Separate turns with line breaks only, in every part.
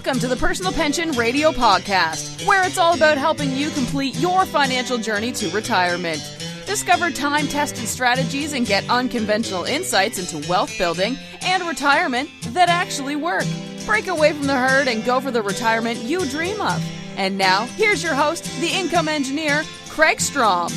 Welcome to the Personal Pension Radio Podcast, where it's all about helping you complete your financial journey to retirement. Discover time-tested strategies and get unconventional insights into wealth building and retirement that actually work. Break away from the herd and go for the retirement you dream of. And now, here's your host, the income engineer, Kraig Strom.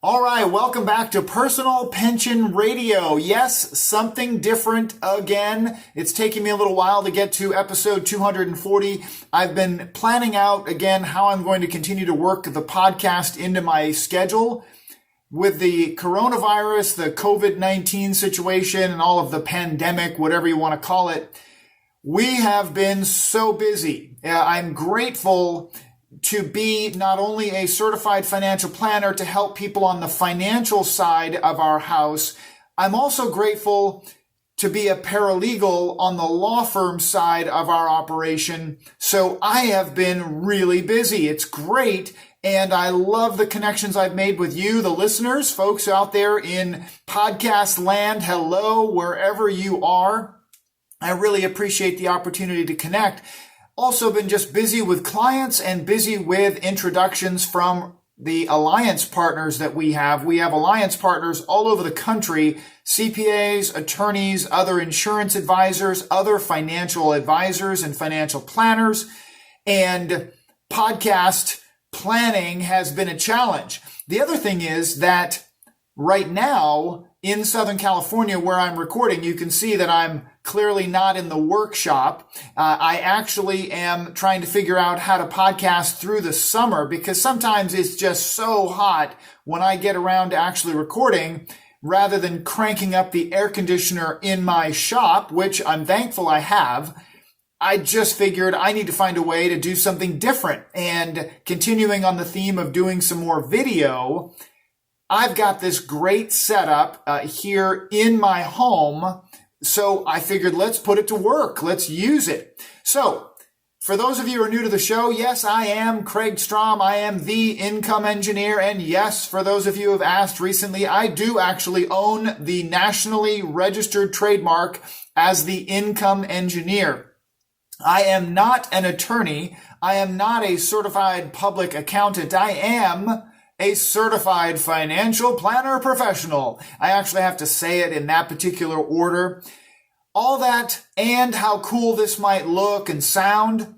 All right, welcome back to Personal Pension Radio. Yes, something different again. It's taking me a little while to get to episode 240. I've been planning out again how I'm going to continue to work the podcast into my schedule. With the coronavirus, the COVID-19 situation, and all of the pandemic, whatever you want to call it, we have been so busy. I'm grateful to be not only a certified financial planner to help people on the financial side of our house, I'm also grateful to be a paralegal on the law firm side of our operation. So I have been really busy. It's great. And I love the connections I've made with you, the listeners, folks out there in podcast land. Hello, wherever you are. I really appreciate the opportunity to connect. Also been just busy with clients and busy with introductions from the alliance partners that we have. We have alliance partners all over the country, CPAs, attorneys, other insurance advisors, other financial advisors and financial planners. And podcast planning has been a challenge. The other thing is that right now in Southern California where I'm recording, you can see that I'm clearly not in the workshop. I actually am trying to figure out how to podcast through the summer because sometimes it's just so hot when I get around to actually recording rather than cranking up the air conditioner in my shop, which I'm thankful I have. I just figured I need to find a way to do something different. And continuing on the theme of doing some more video, I've got this great setup here in my home. So I figured let's put it to work. Let's use it. So for those of you who are new to the show, yes, I am Kraig Strom. I am the income engineer. And yes, for those of you who have asked recently, I do actually own the nationally registered trademark as the income engineer. I am not an attorney. I am not a certified public accountant. I am a certified financial planner professional. I actually have to say it in that particular order. All that and how cool this might look and sound.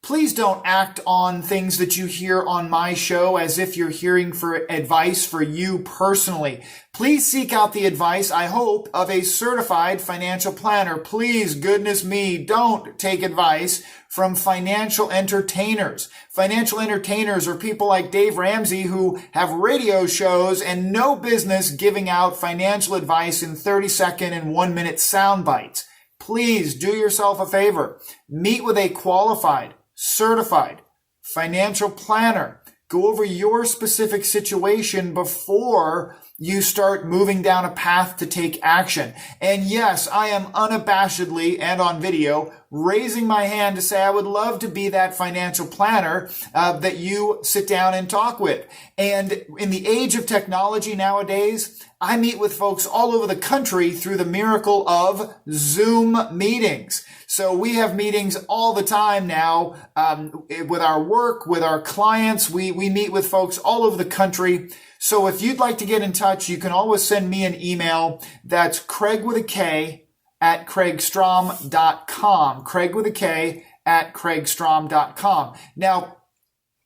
Please don't act on things that you hear on my show as if you're hearing for advice for you personally. Please seek out the advice, I hope, of a certified financial planner. Please, goodness me, don't take advice from financial entertainers. Financial entertainers are people like Dave Ramsey who have radio shows and no business giving out financial advice in 30-second and 1-minute sound bites. Please do yourself a favor. Meet with a qualified, certified financial planner. Go over your specific situation before you start moving down a path to take action. And yes, I am unabashedly and on video raising my hand to say I would love to be that financial planner that you sit down and talk with. And in the age of technology nowadays, I meet with folks all over the country through the miracle of Zoom meetings. So we have meetings all the time now with our work, with our clients. We meet with folks all over the country. So if you'd like to get in touch, you can always send me an email. That's Kraig with a K at kraigstrom.com. Kraig with a K at kraigstrom.com. Now,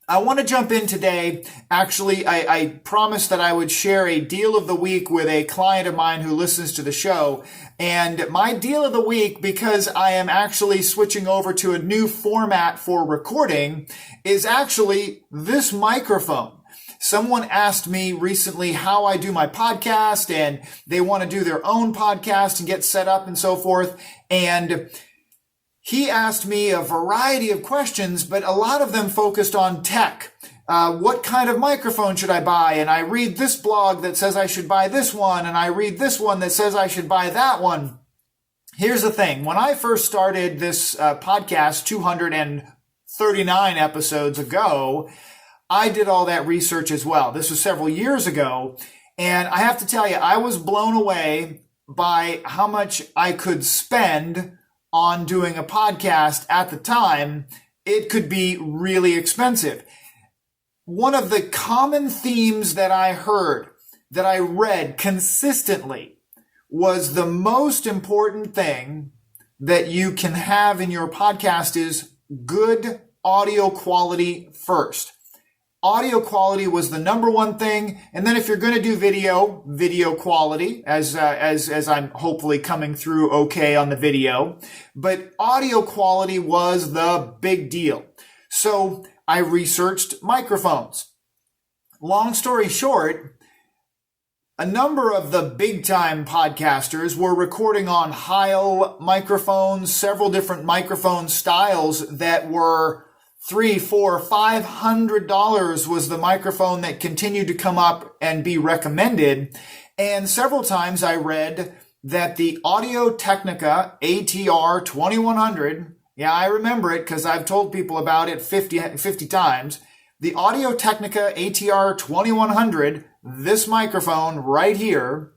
I want to jump in today. Actually, I promised that I would share a deal of the week with a client of mine who listens to the show. And my deal of the week, because I am actually switching over to a new format for recording, is actually this microphone. Someone asked me recently how I do my podcast, and they want to do their own podcast and get set up and so forth. And he asked me a variety of questions, but a lot of them focused on tech. What kind of microphone should I buy? And I read this blog that says I should buy this one, and I read this one that says I should buy that one. Here's the thing. When I first started this podcast 239 episodes ago, I did all that research as well. This was several years ago. And I have to tell you, I was blown away by how much I could spend on doing a podcast at the time, it could be really expensive. One of the common themes that I heard, that I read consistently, was the most important thing that you can have in your podcast is good audio quality first. Audio quality was the number one thing. And then if you're going to do video quality, as I'm hopefully coming through okay on the video. But audio quality was the big deal. So I researched microphones. Long story short, a number of the big time podcasters were recording on Heil microphones, several different microphone styles that were $300, $400, $500 was the microphone that continued to come up and be recommended. And several times I read that the Audio-Technica ATR 2100, yeah, I remember it because I've told people about it 50 times. The Audio-Technica ATR 2100, this microphone right here,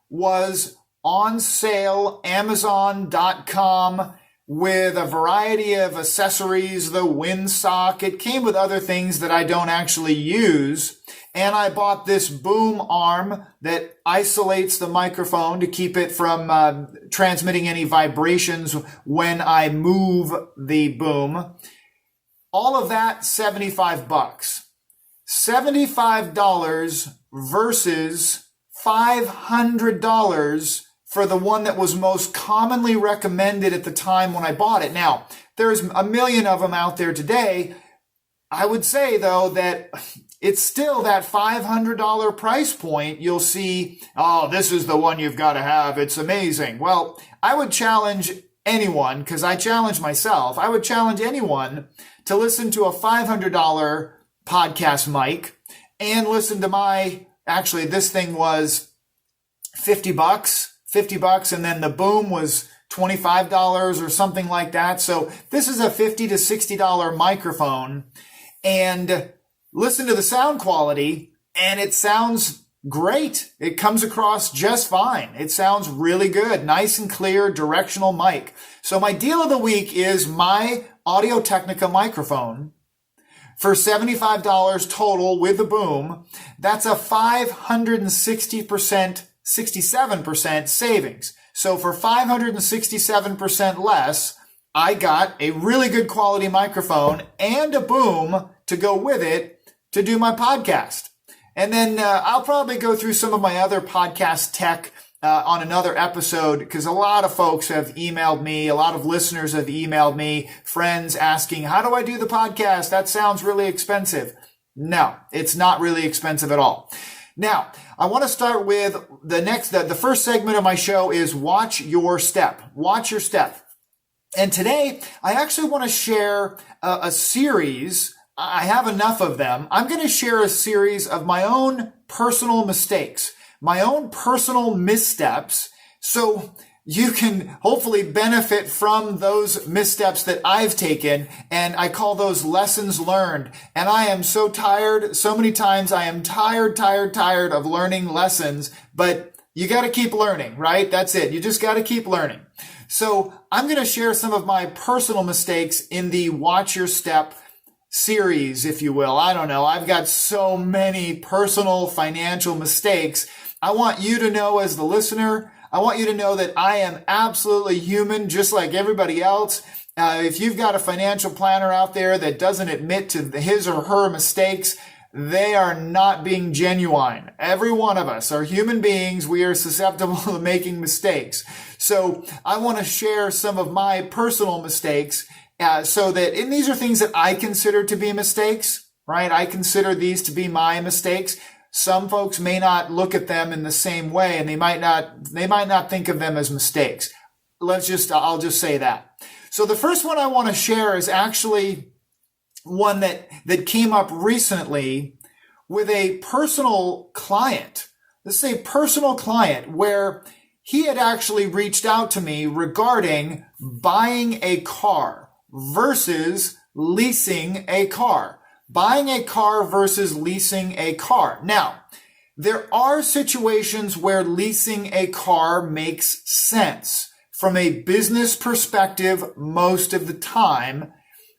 was on sale, Amazon.com, with a variety of accessories, the windsock. It came with other things that I don't actually use. And I bought this boom arm that isolates the microphone to keep it from transmitting any vibrations when I move the boom. All of that, $75. $75 versus $500 for the one that was most commonly recommended at the time when I bought it. Now, there's a million of them out there today. I would say, though, that it's still that $500 price point. You'll see, oh, this is the one you've got to have. It's amazing. Well, I would challenge anyone, because I challenge myself, I would challenge anyone to listen to a $500 podcast mic and listen to actually, this thing was $50. And then the boom was $25 or something like that. So this is a $50 to $60 microphone, and listen to the sound quality, and it sounds great. It comes across just fine. It sounds really good. Nice and clear directional mic. So my deal of the week is my Audio-Technica microphone for $75 total with the boom. That's a 67% savings. So for 567% less, I got a really good quality microphone and a boom to go with it to do my podcast. And then I'll probably go through some of my other podcast tech on another episode, because a lot of folks have emailed me, a lot of listeners have emailed me, friends asking, how do I do the podcast? That sounds really expensive. No, it's not really expensive at all. Now, I want to start with the first segment of my show is Watch Your Step. Watch Your Step. And today, I actually want to share a series. I have enough of them. I'm going to share a series of my own personal mistakes, my own personal missteps, so you can hopefully benefit from those missteps that I've taken, and I call those lessons learned. And I am so tired. So many times I am tired of learning lessons, but you got to keep learning, right? That's it. You just got to keep learning. So I'm going to share some of my personal mistakes in the Watch Your Step series, if you will. I don't know. I've got so many personal financial mistakes. I want you to know, as the listener, I want you to know that I am absolutely human, just like everybody else. If you've got a financial planner out there that doesn't admit to his or her mistakes, they are not being genuine. Every one of us are human beings. We are susceptible to making mistakes. So I want to share some of my personal mistakes, and these are things that I consider to be mistakes, right? I consider these to be my mistakes. Some folks may not look at them in the same way, and they might not think of them as mistakes. I'll just say that. So the first one I want to share is actually one that came up recently with a personal client. This is a personal client where he had actually reached out to me regarding buying a car versus leasing a car. Buying a car versus leasing a car. Now, There are situations where leasing a car makes sense. From a business perspective, most of the time,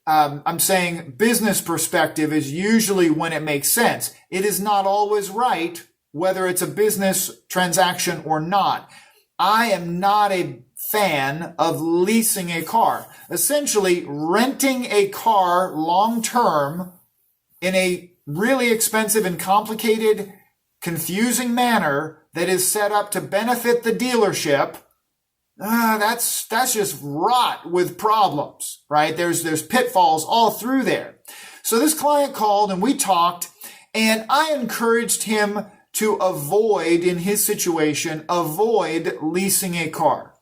I'm saying business perspective is usually when it makes sense. It is not always right, whether it's a business transaction or not. I am not a fan of leasing a car. Essentially, renting a car long-term in a really expensive and complicated, confusing manner that is set up to benefit the dealership, that's just rot with problems, right? There's pitfalls all through there. So this client called and we talked, and I encouraged him to avoid, in his situation, avoid leasing a car.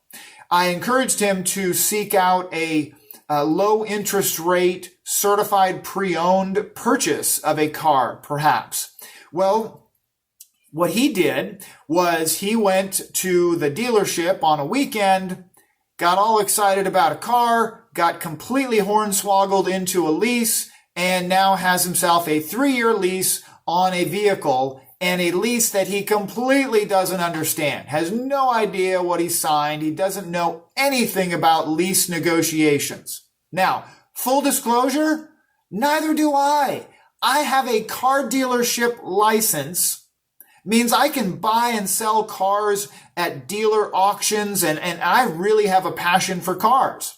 I encouraged him to seek out a low interest rate certified pre-owned purchase of a car, perhaps. Well, what he did was he went to the dealership on a weekend, got all excited about a car, got completely hornswoggled into a lease, and now has himself a 3-year lease on a vehicle, and a lease that he completely doesn't understand, has no idea what he signed. He doesn't know anything about lease negotiations. Now, full disclosure, neither do I. I have a car dealership license, means I can buy and sell cars at dealer auctions, and I really have a passion for cars.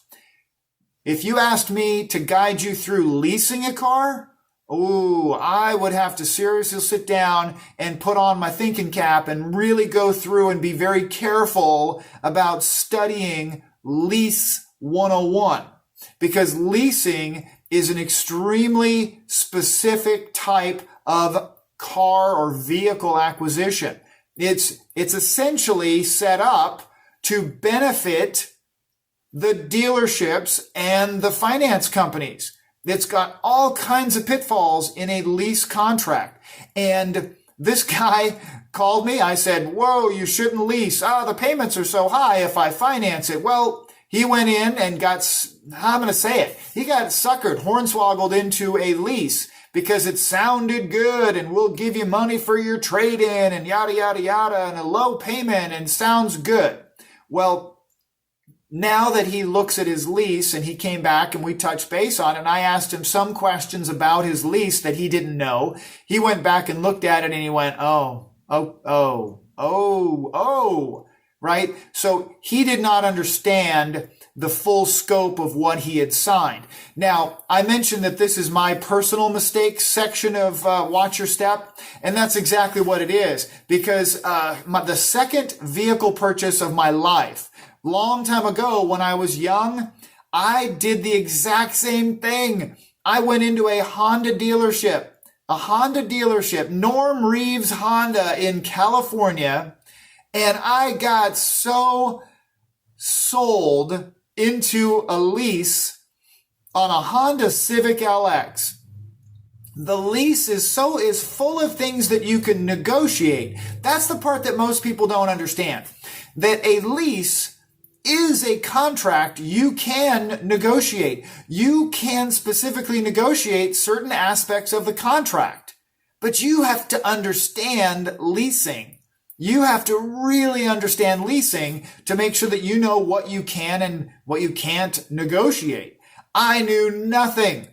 If you asked me to guide you through leasing a car, I would have to seriously sit down and put on my thinking cap and really go through and be very careful about studying Lease 101, because leasing is an extremely specific type of car or vehicle acquisition. It's essentially set up to benefit the dealerships and the finance companies. It's got all kinds of pitfalls in a lease contract. And this guy called me. I said, whoa, you shouldn't lease. The payments are so high if I finance it. Well, he went in and I'm going to say it. He got suckered, hornswoggled into a lease because it sounded good and we'll give you money for your trade-in and yada, yada, yada, and a low payment and sounds good. Well, now that he looks at his lease and he came back and we touched base on it and I asked him some questions about his lease that he didn't know. He went back and looked at it and he went, right? So he did not understand the full scope of what he had signed. Now, I mentioned that this is my personal mistakes section of Watch Your Step, and that's exactly what it is, because the second vehicle purchase of my life, long time ago when I was young, I did the exact same thing. I went into a Honda dealership, Norm Reeves Honda in California, and I got so sold into a lease on a Honda Civic LX. The lease is full of things that you can negotiate. That's the part that most people don't understand. That a lease is a contract you can negotiate. You can specifically negotiate certain aspects of the contract, but you have to understand leasing. You have to really understand leasing to make sure that you know what you can and what you can't negotiate. I knew nothing.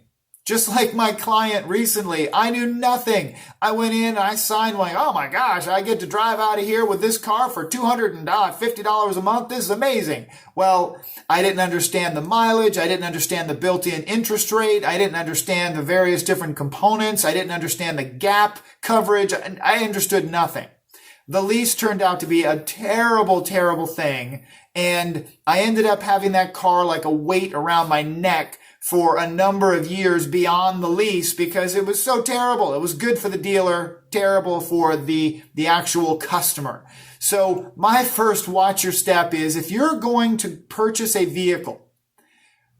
Just like my client recently, I knew nothing. I went in and I signed like, oh my gosh, I get to drive out of here with this car for $250 a month. This is amazing. Well, I didn't understand the mileage. I didn't understand the built-in interest rate. I didn't understand the various different components. I didn't understand the gap coverage. I understood nothing. The lease turned out to be a terrible, terrible thing. And I ended up having that car like a weight around my neck for a number of years beyond the lease because it was so terrible. It was good for the dealer, terrible for the actual customer. So my first watch your step is if you're going to purchase a vehicle,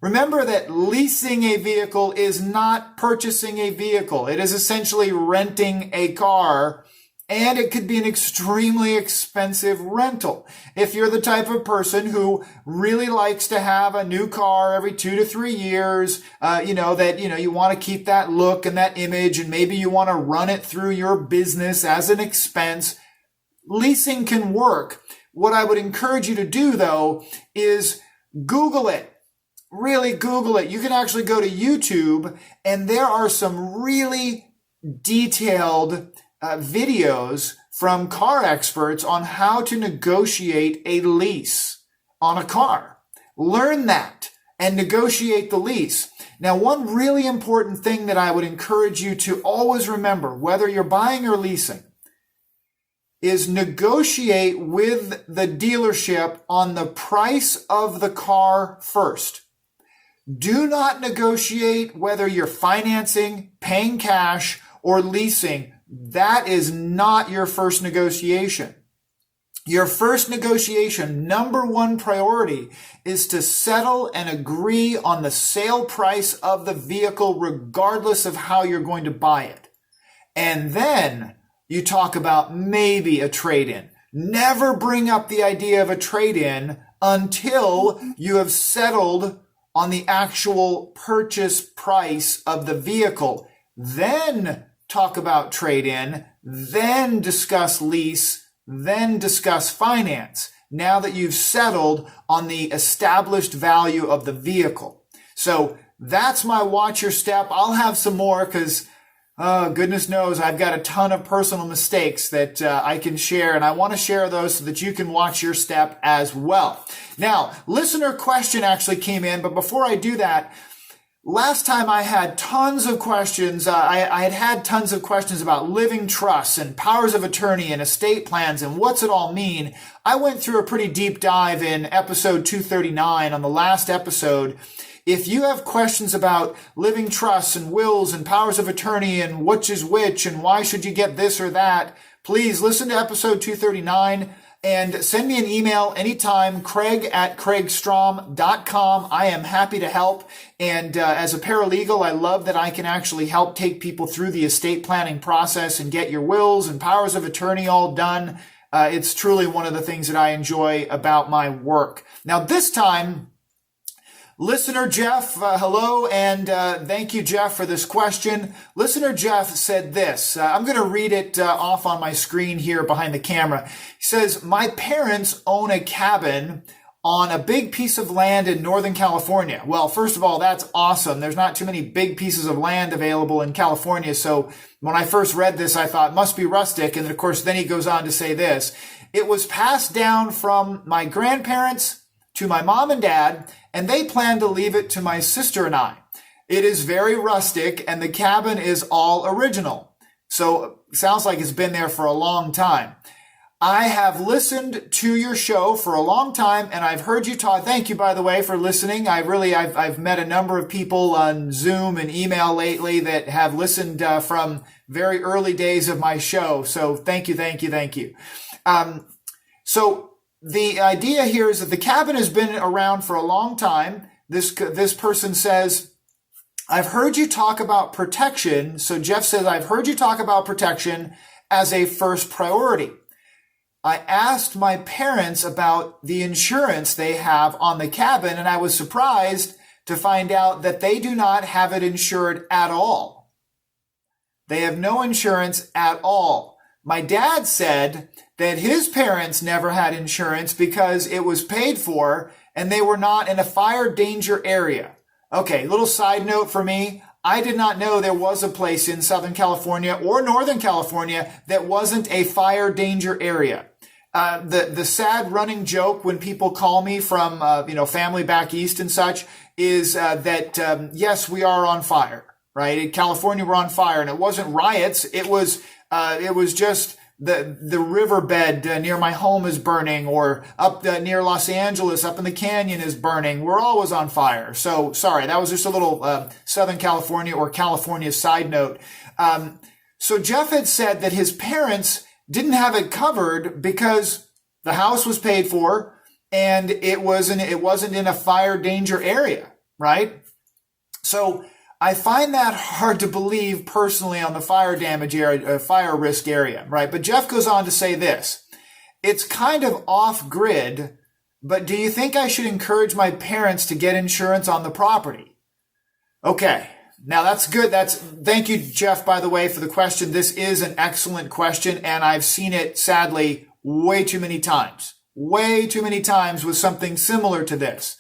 remember that leasing a vehicle is not purchasing a vehicle. It is essentially renting a car. and it could be an extremely expensive rental. If you're the type of person who really likes to have a new car every 2 to 3 years, you want to keep that look and that image, and maybe you want to run it through your business as an expense, leasing can work. What I would encourage you to do, though, is Google it. Really Google it. You can actually go to YouTube, and there are some really detailed videos from car experts on how to negotiate a lease on a car. Learn that and negotiate the lease. Now, one really important thing that I would encourage you to always remember, whether you're buying or leasing, is negotiate with the dealership on the price of the car first. Do not negotiate whether you're financing, paying cash, or leasing. That is not your first negotiation. Your first negotiation, number one priority, is to settle and agree on the sale price of the vehicle regardless of how you're going to buy it. And then you talk about maybe a trade-in. Never bring up the idea of a trade-in until you have settled on the actual purchase price of the vehicle. Then talk about trade-in, then discuss lease, then discuss finance, now that you've settled on the established value of the vehicle. So that's my watch your step. I'll have some more because goodness knows I've got a ton of personal mistakes that I can share, and I want to share those so that you can watch your step as well. Now, listener question actually came in, but before I do that, last time I had tons of questions. I had tons of questions about living trusts and powers of attorney and estate plans and what's it all mean. I went through a pretty deep dive in episode 239 on the last episode. If you have questions about living trusts and wills and powers of attorney and which is which and why should you get this or that, please listen to episode 239 and send me an email anytime, Kraig@kraigstrom.com. I am happy to help. And as a paralegal, I love that I can actually help take people through the estate planning process and get your wills and powers of attorney all done. It's truly one of the things that I enjoy about my work. Now, this time, Listener Jeff, hello, and thank you, Jeff, for this question. Listener Jeff said this. I'm going to read it off on my screen here behind the camera. He says, my parents own a cabin on a big piece of land in Northern California. Well, first of all, that's awesome. There's not too many big pieces of land available in California. So when I first read this, I thought, must be rustic. And of course, then he goes on to say this. It was passed down from my grandparents to my mom and dad, and they plan to leave it to my sister and I. It is very rustic, and the cabin is all original. So it sounds like it's been there for a long time. I have listened to your show for a long time, and I've heard you talk. Thank you, by the way, for listening. I've met a number of people on Zoom and email lately that have listened from very early days of my show. So thank you. The idea here is that the cabin has been around for a long time. This person says, I've heard you talk about protection. So Jeff says, I've heard you talk about protection as a first priority. I asked my parents about the insurance they have on the cabin, and I was surprised to find out that they do not have it insured at all. They have no insurance at all. My dad said that his parents never had insurance because it was paid for and they were not in a fire danger area. Okay, little side note for me. I did not know there was a place in Southern California or Northern California that wasn't a fire danger area. The sad running joke when people call me from, family back east and such is that yes, we are on fire, right? In California, we're on fire, and it wasn't riots. It was just the riverbed near my home is burning, or up near Los Angeles, up in the canyon is burning. We're always on fire. So sorry, that was just a little Southern California or California side note. So Jeff had said that his parents didn't have it covered because the house was paid for and it wasn't in a fire danger area, right? So I find that hard to believe personally on the fire damage area, fire risk area, right? But Jeff goes on to say this. It's kind of off grid, but do you think I should encourage my parents to get insurance on the property? Okay. Now that's good. Thank you, Jeff, by the way, for the question. This is an excellent question, and I've seen it sadly way too many times with something similar to this.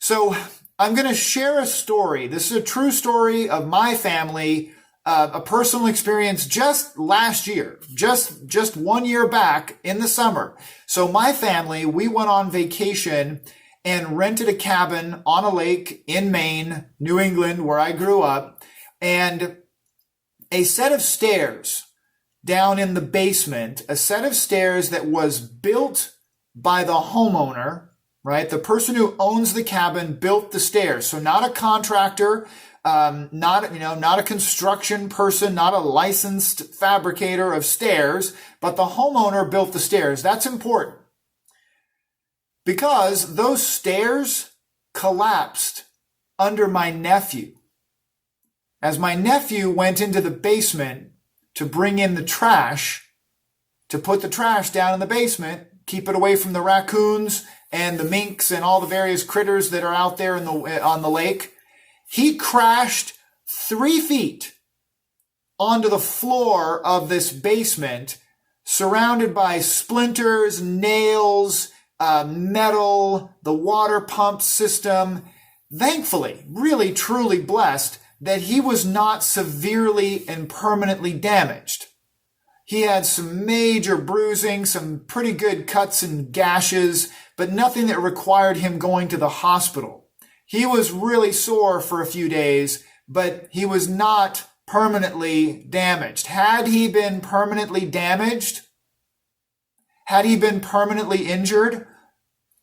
So I'm going to share a story. This is a true story of my family, a personal experience just last year, just 1 year back in the summer. So my family, we went on vacation and rented a cabin on a lake in Maine, New England, where I grew up, and a set of stairs down in the basement, a set of stairs that was built by the homeowner, right? The person who owns the cabin built the stairs. So not a contractor, not a construction person, not a licensed fabricator of stairs, but the homeowner built the stairs. That's important because those stairs collapsed under my nephew. As my nephew went into the basement to bring in the trash, to put the trash down in the basement, keep it away from the raccoons and the minks and all the various critters that are out there on the lake, he crashed 3 feet onto the floor of this basement, surrounded by splinters, nails, metal, the water pump system. Thankfully, really truly blessed that he was not severely and permanently damaged. He had some major bruising, some pretty good cuts and gashes, but nothing that required him going to the hospital. He was really sore for a few days, but he was not permanently damaged. Had he been permanently damaged, had he been permanently injured,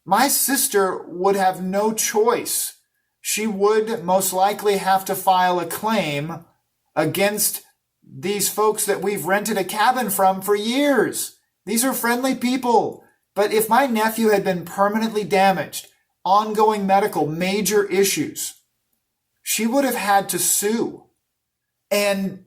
my sister would have no choice. She would most likely have to file a claim against these folks that we've rented a cabin from for years. These are friendly people. But if my nephew had been permanently damaged, ongoing medical, major issues, she would have had to sue. And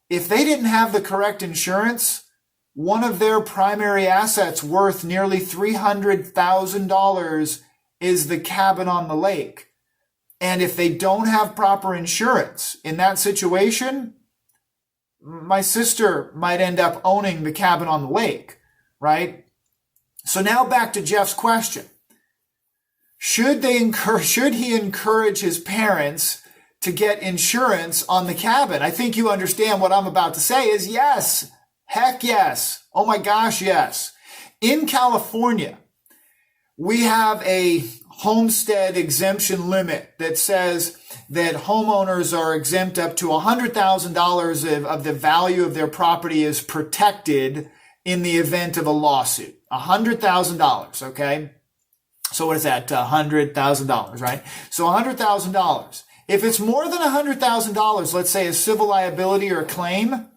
if they didn't have the correct insurance, one of their primary assets worth nearly $300,000 is the cabin on the lake. And if they don't have proper insurance in that situation, my sister might end up owning the cabin on the lake, right? So now back to Jeff's question. Should he encourage his parents to get insurance on the cabin? I think you understand what I'm about to say is yes. Heck yes. Oh my gosh, yes. In California, we have a Homestead exemption limit that says that homeowners are exempt up to $100,000 of the value of their property is protected in the event of a lawsuit. $100,000, okay? So what is that? $100,000, right? So $100,000. If it's more than $100,000, let's say a civil liability or a claim,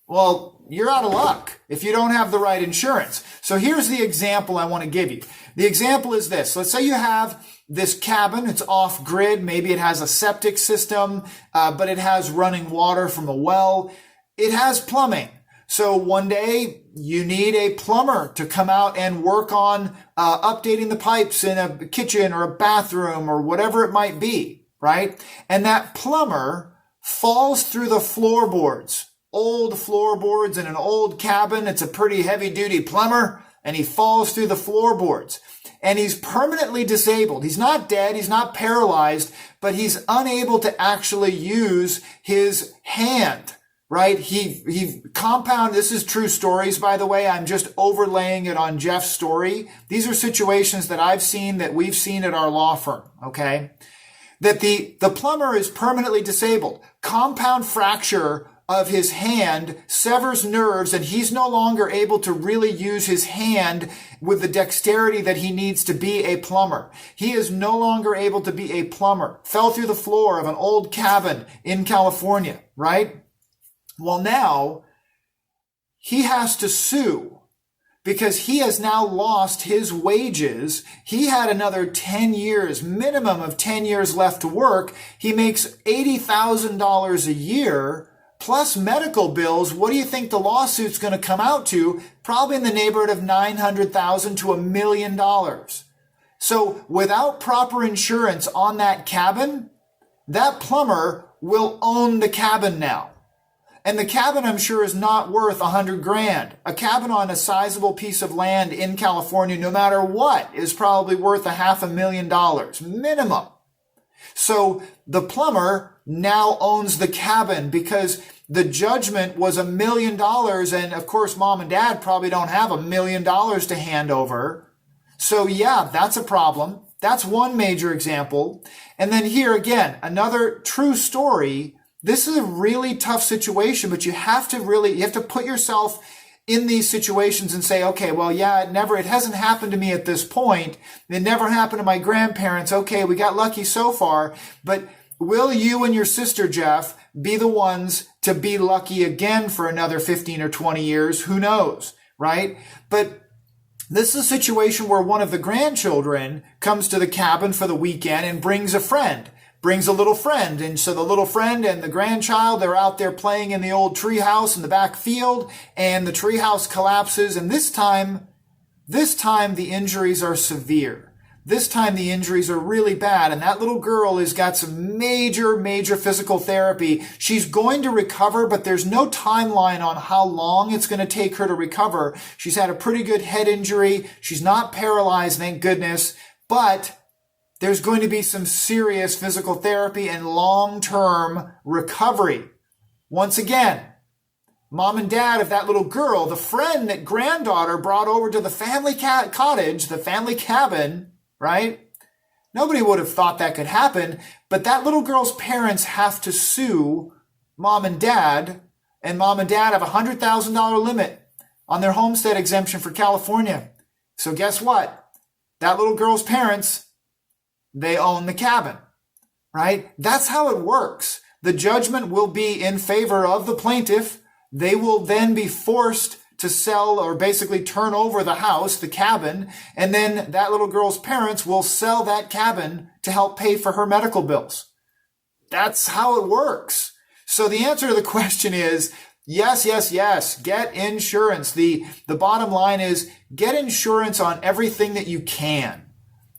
well, you're out of luck if you don't have the right insurance. So here's the example I want to give you. The example is this. Let's say you have this cabin. It's off grid. Maybe it has a septic system, but it has running water from a well. It has plumbing. So one day you need a plumber to come out and work on updating the pipes in a kitchen or a bathroom or whatever it might be, right? And that plumber falls through the floorboards. Old floorboards in an old cabin. It's a pretty heavy-duty plumber, and he falls through the floorboards. And he's permanently disabled. He's not dead. He's not paralyzed, but he's unable to actually use his hand, right? He compound. This is true stories, by the way. I'm just overlaying it on Jeff's story. These are situations that I've seen, that we've seen at our law firm, okay? That the plumber is permanently disabled. Compound fracture of his hand severs nerves, and he's no longer able to really use his hand with the dexterity that he needs to be a plumber. He is no longer able to be a plumber. Fell through the floor of an old cabin in California, right? Well, now he has to sue because he has now lost his wages. He had another 10 years, minimum of 10 years left to work. He makes $80,000 a year plus medical bills. What do you think the lawsuit's going to come out to? Probably in the neighborhood of $900,000 to $1 million. So without proper insurance on that cabin, that plumber will own the cabin now. And the cabin, I'm sure, is not worth $100,000. A cabin on a sizable piece of land in California, no matter what, is probably worth $500,000 minimum. So the plumber now owns the cabin because the judgment was $1 million. And of course, mom and dad probably don't have $1 million to hand over. So yeah, that's a problem. That's one major example. And then here again, another true story. This is a really tough situation, but you have to put yourself in these situations and say, okay, well, yeah, it hasn't happened to me at this point. It never happened to my grandparents. Okay, we got lucky so far, but will you and your sister, Jeff, be the ones to be lucky again for another 15 or 20 years? Who knows, right? But this is a situation where one of the grandchildren comes to the cabin for the weekend and brings a little friend. And so the little friend and the grandchild, they're out there playing in the old treehouse in the back field, and the treehouse collapses. And this time the injuries are severe. This time the injuries are really bad. And that little girl has got some major, major physical therapy. She's going to recover, but there's no timeline on how long it's going to take her to recover. She's had a pretty good head injury. She's not paralyzed, thank goodness, but there's going to be some serious physical therapy and long-term recovery. Once again, mom and dad of that little girl, the friend that granddaughter brought over to the family cottage, the family cabin, right? Nobody would have thought that could happen, but that little girl's parents have to sue mom and dad have a $100,000 limit on their homestead exemption for California. So guess what? That little girl's parents, they own the cabin, right? That's how it works. The judgment will be in favor of the plaintiff. They will then be forced to sell or basically turn over the house, the cabin, and then that little girl's parents will sell that cabin to help pay for her medical bills. That's how it works. So the answer to the question is yes, yes, yes. Get insurance. The bottom line is get insurance on everything that you can.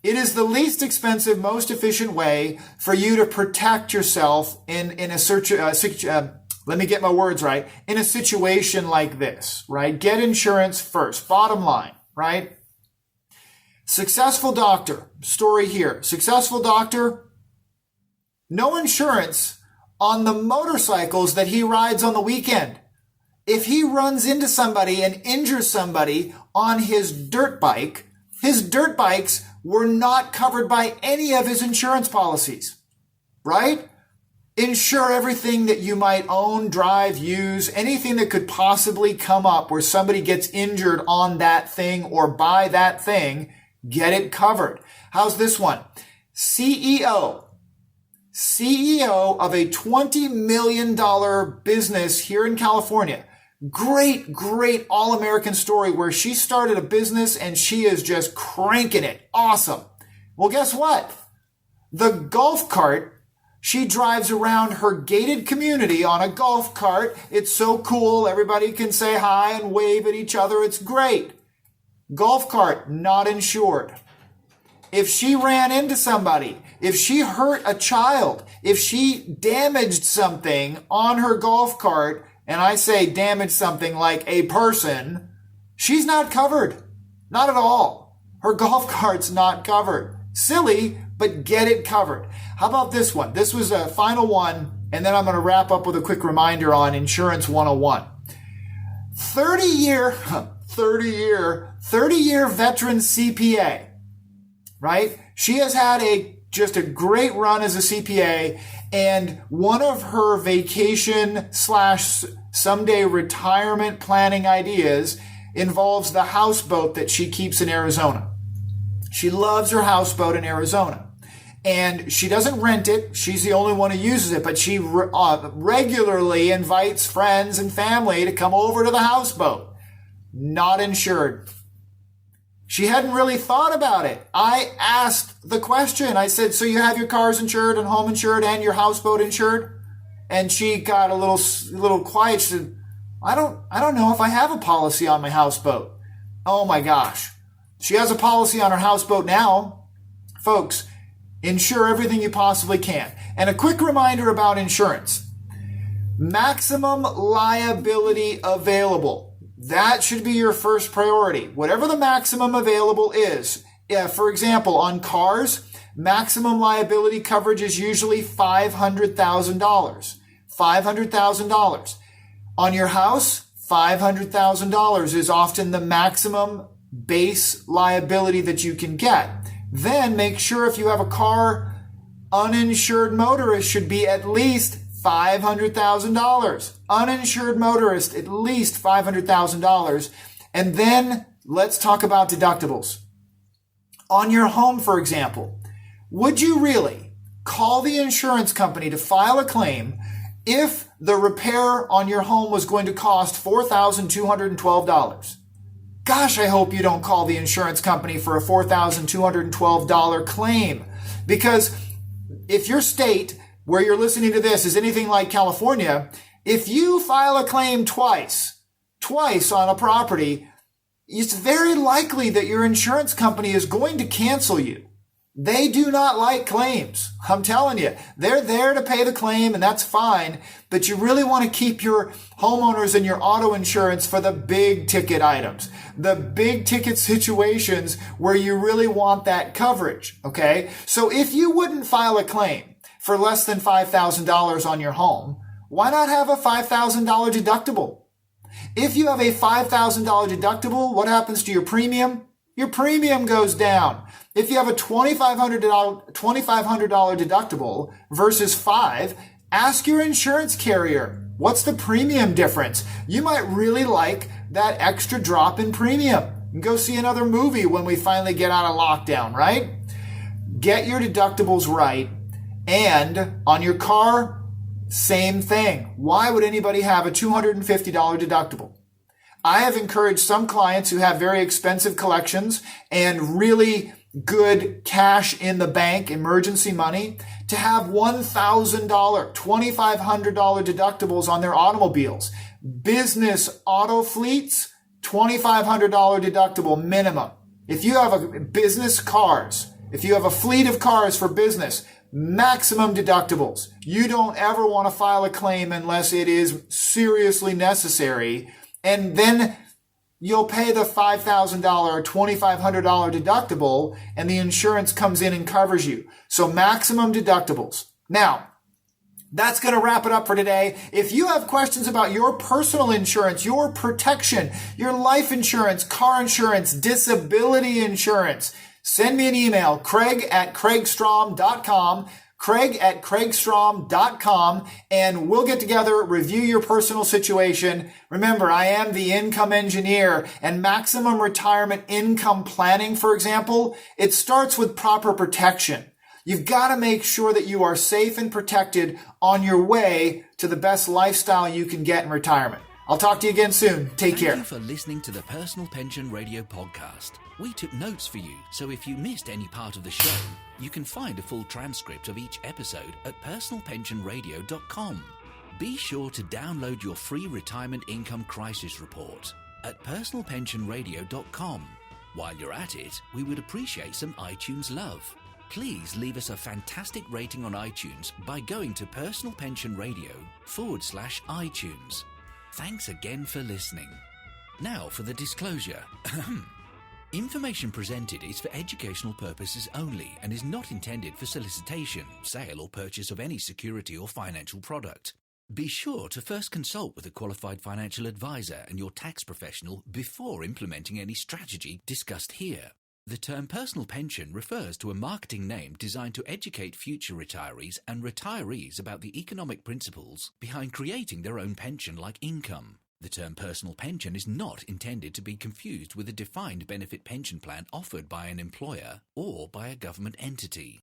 It is the least expensive, most efficient way for you to protect yourself in a let me get my words right, in a situation like this, right? Get insurance first. Bottom line, right? Successful doctor, story here. Successful doctor, no insurance on the motorcycles that he rides on the weekend. If he runs into somebody and injures somebody on his dirt bikes were not covered by any of his insurance policies, right? Insure everything that you might own, drive, use, anything that could possibly come up where somebody gets injured on that thing or by that thing, get it covered. How's this one? CEO of a $20 million business here in California. Great, great all-American story where she started a business and she is just cranking it. Awesome. Well, guess what? The golf cart, she drives around her gated community on a golf cart. It's so cool. Everybody can say hi and wave at each other. It's great. Golf cart, not insured. If she ran into somebody, if she hurt a child, if she damaged something on her golf cart, and I say damage something like a person, she's not covered. Not at all. Her golf cart's not covered. Silly, but get it covered. How about this one? This was a final one, and then I'm going to wrap up with a quick reminder on Insurance 101. 30-year veteran CPA, right? She has had just a great run as a CPA, and one of her vacation / someday retirement planning ideas involves the houseboat that she keeps in Arizona. She loves her houseboat in Arizona, and she doesn't rent it. She's the only one who uses it, but she regularly invites friends and family to come over to the houseboat. Not insured. She hadn't really thought about it. I asked the question. I said, so you have your cars insured and home insured and your houseboat insured? And she got a little quiet. She said, I don't know if I have a policy on my houseboat. Oh my gosh. She has a policy on her houseboat now. Folks, insure everything you possibly can. And a quick reminder about insurance. Maximum liability available. That should be your first priority. Whatever the maximum available is. For example, on cars, maximum liability coverage is usually $500,000. $500,000. On your house, $500,000 is often the maximum base liability that you can get. Then make sure if you have a car, uninsured motorist should be at least $500,000. Uninsured motorist, at least $500,000. And then let's talk about deductibles. On your home, for example, would you really call the insurance company to file a claim if the repair on your home was going to cost $4,212? Gosh, I hope you don't call the insurance company for a $4,212 claim. Because if your state where you're listening to this is anything like California, if you file a claim twice on a property, it's very likely that your insurance company is going to cancel you. They do not like claims. I'm telling you, they're there to pay the claim and that's fine, but you really want to keep your homeowners and your auto insurance for the big ticket items, the big ticket situations where you really want that coverage. Okay. So if you wouldn't file a claim for less than $5,000 on your home, why not have a $5,000 deductible? If you have a $5,000 deductible, what happens to your premium? Your premium goes down. If you have a $2,500 deductible versus $5,000, ask your insurance carrier, what's the premium difference? You might really like that extra drop in premium. And go see another movie when we finally get out of lockdown, right? Get your deductibles right. And on your car, same thing. Why would anybody have a $250 deductible? I have encouraged some clients who have very expensive collections and really good cash in the bank, emergency money, to have $1,000, $2,500 deductibles on their automobiles. Business auto fleets, $2,500 deductible minimum. If you have a business cars, if you have a fleet of cars for business, maximum deductibles. You don't ever want to file a claim unless it is seriously necessary. And then you'll pay the $5,000 or $2,500 deductible and the insurance comes in and covers you. So maximum deductibles. Now, that's going to wrap it up for today. If you have questions about your personal insurance, your protection, your life insurance, car insurance, disability insurance, send me an email, Kraig@kraigstrom.com, Kraig@kraigstrom.com, and we'll get together, review your personal situation. Remember, I am the income engineer, and maximum retirement income planning, for example, it starts with proper protection. You've got to make sure that you are safe and protected on your way to the best lifestyle you can get in retirement. I'll talk to you again soon. Take care.
Thank you for listening to the Personal Pension Radio podcast. We took notes for you, so if you missed any part of the show, you can find a full transcript of each episode at personalpensionradio.com. Be sure to download your free retirement income crisis report at personalpensionradio.com. While you're at it, we would appreciate some iTunes love. Please leave us a fantastic rating on iTunes by going to personalpensionradio.com/iTunes. Thanks again for listening. Now for the disclosure. Information presented is for educational purposes only and is not intended for solicitation, sale or purchase of any security or financial product. Be sure to first consult with a qualified financial advisor and your tax professional before implementing any strategy discussed here. The term personal pension refers to a marketing name designed to educate future retirees and retirees about the economic principles behind creating their own pension-like income. The term personal pension is not intended to be confused with a defined benefit pension plan offered by an employer or by a government entity.